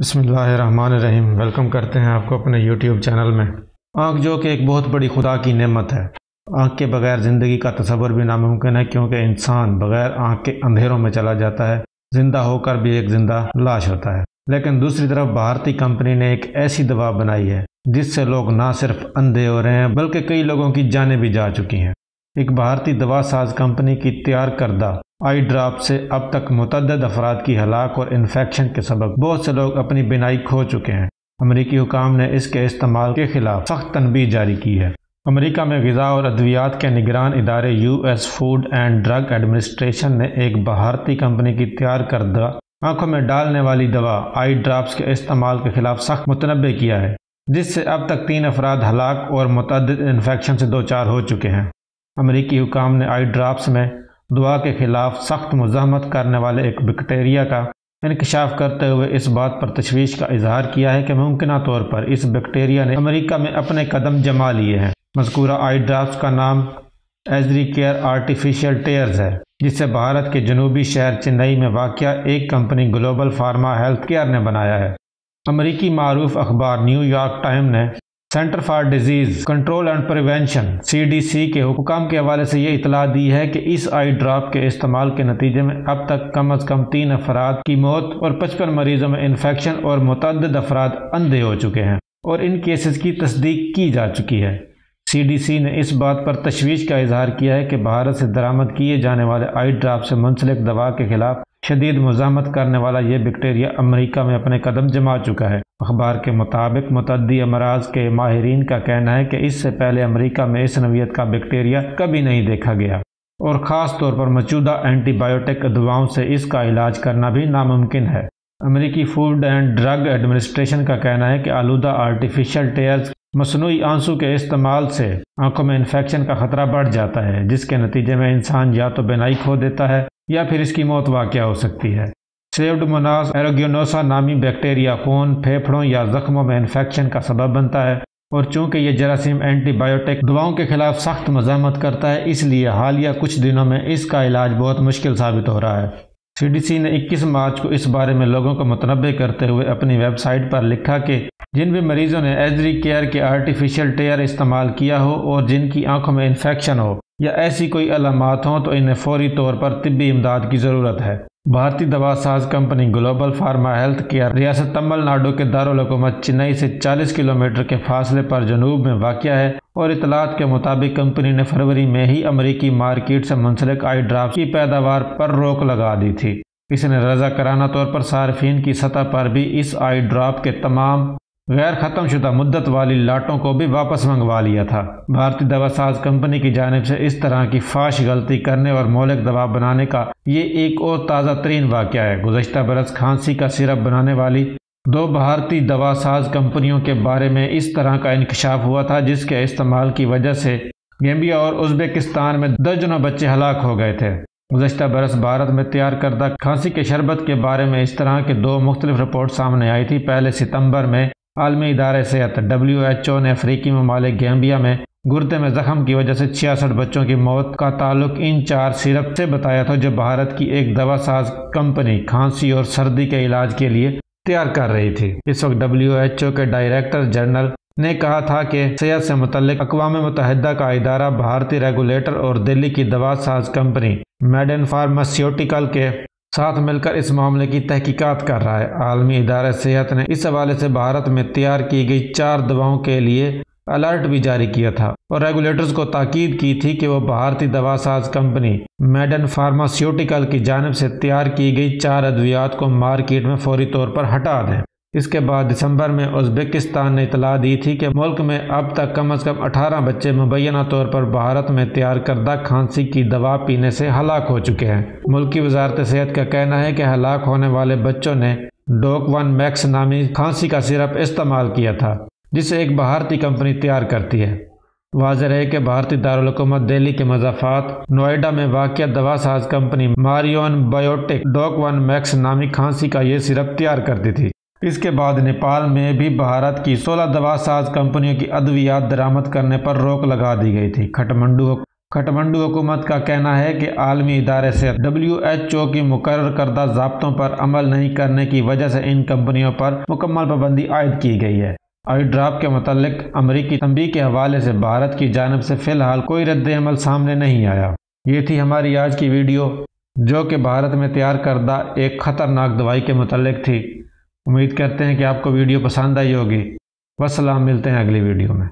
بسم اللہ الرحمن الرحیم۔ ویلکم کرتے ہیں آپ کو اپنے یوٹیوب چینل میں۔ آنکھ جو کہ ایک بہت بڑی خدا کی نعمت ہے۔ آنکھ کے بغیر زندگی کا تصور بھی ناممکن ہے، کیونکہ انسان بغیر آنکھ کے اندھیروں میں چلا جاتا ہے، زندہ ہو کر بھی ایک زندہ لاش ہوتا ہے۔ لیکن دوسری طرف بھارتی کمپنی نے ایک ایسی دوا بنائی ہے جس سے لوگ نہ صرف اندھے ہو رہے ہیں بلکہ کئی لوگوں کی جانیں بھی جا چکی ہیں۔ ایک بھارتی دوا ساز کمپنی کی تیار کردہ آئی ڈراپ سے اب تک متعدد افراد کی ہلاک اور انفیکشن کے سبب بہت سے لوگ اپنی بینائی کھو چکے ہیں۔ امریکی حکام نے اس کے استعمال کے خلاف سخت تنبیہ جاری کی ہے۔ امریکہ میں غذا اور ادویات کے نگران ادارے US food and drug administration نے ایک بھارتی کمپنی کی تیار کردہ آنکھوں میں ڈالنے والی دوا آئی ڈراپس کے استعمال کے خلاف سخت متنبہ کیا ہے، جس سے اب تک 3 افراد ہلاک اور متعدد انفیکشن سے دوچار ہو چکے ہیں۔ امریکی حکام نے آئی ڈراپس میں دوا کے خلاف سخت مزاحمت کرنے والے ایک بیکٹیریا کا انکشاف کرتے ہوئے اس بات پر تشویش کا اظہار کیا ہے کہ ممکنہ طور پر اس بیکٹیریا نے امریکہ میں اپنے قدم جما لیے ہیں۔ مذکورہ آئی ڈراپس کا نام ایزریکیئر آرٹیفیشل ٹیئرز ہے، جسے بھارت کے جنوبی شہر چنئی میں واقع ایک company global pharma health care نے بنایا ہے۔ امریکی معروف اخبار نیو یارک ٹائم نے centre for disease control and prevention CDC کے حکام کے حوالے سے یہ اطلاع دی ہے کہ اس آئی ڈراپ کے استعمال کے نتیجے میں اب تک کم از کم 3 افراد کی موت اور 55 مریضوں میں انفیکشن اور متعدد افراد اندھے ہو چکے ہیں اور ان کیسز کی تصدیق کی جا چکی ہے۔ CDC نے اس بات پر تشویش کا اظہار کیا ہے کہ بھارت سے درآمد کیے جانے والے آئی ڈراپ سے منسلک دوا کے خلاف شدید مزاحمت کرنے والا یہ بیکٹیریا امریکہ میں اپنے قدم جما چکا ہے۔ اخبار کے مطابق متعدی امراض کے ماہرین کا کہنا ہے کہ اس سے پہلے امریکہ میں اس نوعیت کا بیکٹیریا کبھی نہیں دیکھا گیا اور خاص طور پر موجودہ اینٹی بایوٹک دواؤں سے اس کا علاج کرنا بھی ناممکن ہے۔ امریکی فوڈ اینڈ ڈرگ ایڈمنسٹریشن کا کہنا ہے کہ آلودہ آرٹیفیشل ٹیئرز مصنوعی آنسو کے استعمال سے آنکھوں میں انفیکشن کا خطرہ بڑھ جاتا ہے، جس کے نتیجے میں انسان یا تو بینائی کھو دیتا ہے یا پھر اس کی موت واقع ہو سکتی ہے۔ سیوڈوموناس ایروگینوسا نامی بیکٹیریا خون، پھیپھڑوں یا زخموں میں انفیکشن کا سبب بنتا ہے، اور چونکہ یہ جراثیم اینٹی بایوٹک دواؤں کے خلاف سخت مزاحمت کرتا ہے، اس لیے حالیہ کچھ دنوں میں اس کا علاج بہت مشکل ثابت ہو رہا ہے۔ CDC نے 21 مارچ کو اس بارے میں لوگوں کو متنبہ کرتے ہوئے اپنی ویب سائٹ پر لکھا کہ جن بھی مریضوں نے ایزریکیئر کے آرٹیفیشل ٹیئر استعمال کیا ہو اور جن کی آنکھوں میں انفیکشن ہو یا ایسی کوئی علامات ہوں تو انہیں فوری طور پر طبی امداد کی ضرورت ہے۔ بھارتی دوا ساز company global pharma health care ریاست تمل ناڈو کے دارالحکومت چنئی سے 40 کلومیٹر کے فاصلے پر جنوب میں واقع ہے، اور اطلاعات کے مطابق کمپنی نے فروری میں ہی امریکی مارکیٹ سے منسلک آئی ڈراپ کی پیداوار پر روک لگا دی تھی۔ اس نے رضاکارانہ طور پر صارفین کی سطح پر بھی اس آئی ڈراپ کے تمام غیر ختم شدہ مدت والی لاٹوں کو بھی واپس منگوا لیا تھا۔ بھارتی دوا ساز کمپنی کی جانب سے اس طرح کی فاش غلطی کرنے اور مہلک دوا بنانے کا یہ ایک اور تازہ ترین واقعہ ہے۔ گزشتہ برس کھانسی کا سرپ بنانے والی 2 بھارتی دوا ساز کمپنیوں کے بارے میں اس طرح کا انکشاف ہوا تھا، جس کے استعمال کی وجہ سے گیمبیا اور ازبکستان میں درجنوں بچے ہلاک ہو گئے تھے۔ گزشتہ برس بھارت میں تیار کردہ کھانسی کے شربت کے بارے میں اس طرح کے 2 مختلف رپورٹ سامنے آئی تھی۔ پہلے ستمبر میں عالمی ادارہ صحت WHO نے افریقی ممالک گیمبیا میں گردے میں زخم کی وجہ سے 66 بچوں کی موت کا تعلق ان 4 سرپ سے بتایا تھا، جو بھارت کی ایک دوا ساز کمپنی کھانسی اور سردی کے علاج کے لیے تیار کر رہی تھی۔ اس وقت WHO کے ڈائریکٹر جنرل نے کہا تھا کہ صحت سے متعلق اقوام متحدہ کا ادارہ بھارتی ریگولیٹر اور دلی کی دوا ساز کمپنی میڈن فارماسیوٹیکل کے ساتھ مل کر اس معاملے کی تحقیقات کر رہا ہے۔ عالمی ادارہ صحت نے اس حوالے سے بھارت میں تیار کی گئی 4 دواؤں کے لیے الرٹ بھی جاری کیا تھا اور ریگولیٹرز کو تاکید کی تھی کہ وہ بھارتی دوا ساز کمپنی میڈن فارماسیوٹیکل کی جانب سے تیار کی گئی 4 ادویات کو مارکیٹ میں فوری طور پر ہٹا دیں۔ اس کے بعد دسمبر میں ازبکستان نے اطلاع دی تھی کہ ملک میں اب تک کم از کم 18 بچے مبینہ طور پر بھارت میں تیار کردہ کھانسی کی دوا پینے سے ہلاک ہو چکے ہیں۔ ملکی وزارت صحت کا کہنا ہے کہ ہلاک ہونے والے بچوں نے ڈوک-1 میکس نامی کھانسی کا سرپ استعمال کیا تھا، جسے ایک بھارتی کمپنی تیار کرتی ہے۔ واضح ہے کہ بھارتی دارالحکومت دہلی کے مضافات نوئیڈا میں واقع دوا ساز کمپنی ماریون بایوٹیک ڈوک-1 میکس نامی کھانسی کا یہ سرپ تیار کرتی تھی۔ اس کے بعد نیپال میں بھی بھارت کی 16 دوا ساز کمپنیوں کی ادویات درآمد کرنے پر روک لگا دی گئی تھی۔ کھٹمنڈو کھٹمنڈو حکومت کا کہنا ہے کہ عالمی ادارے صحت WHO کی مقرر کردہ ضابطوں پر عمل نہیں کرنے کی وجہ سے ان کمپنیوں پر مکمل پابندی عائد کی گئی ہے۔ آئی ڈراپ کے متعلق امریکی تنبیہ کے حوالے سے بھارت کی جانب سے فی الحال کوئی رد عمل سامنے نہیں آیا۔ یہ تھی ہماری آج کی ویڈیو جو کہ بھارت میں تیار کردہ ایک خطرناک دوائی کے متعلق تھی۔ امید کرتے ہیں کہ آپ کو ویڈیو پسند آئی ہوگی۔ والسلام، ملتے ہیں اگلی ویڈیو میں۔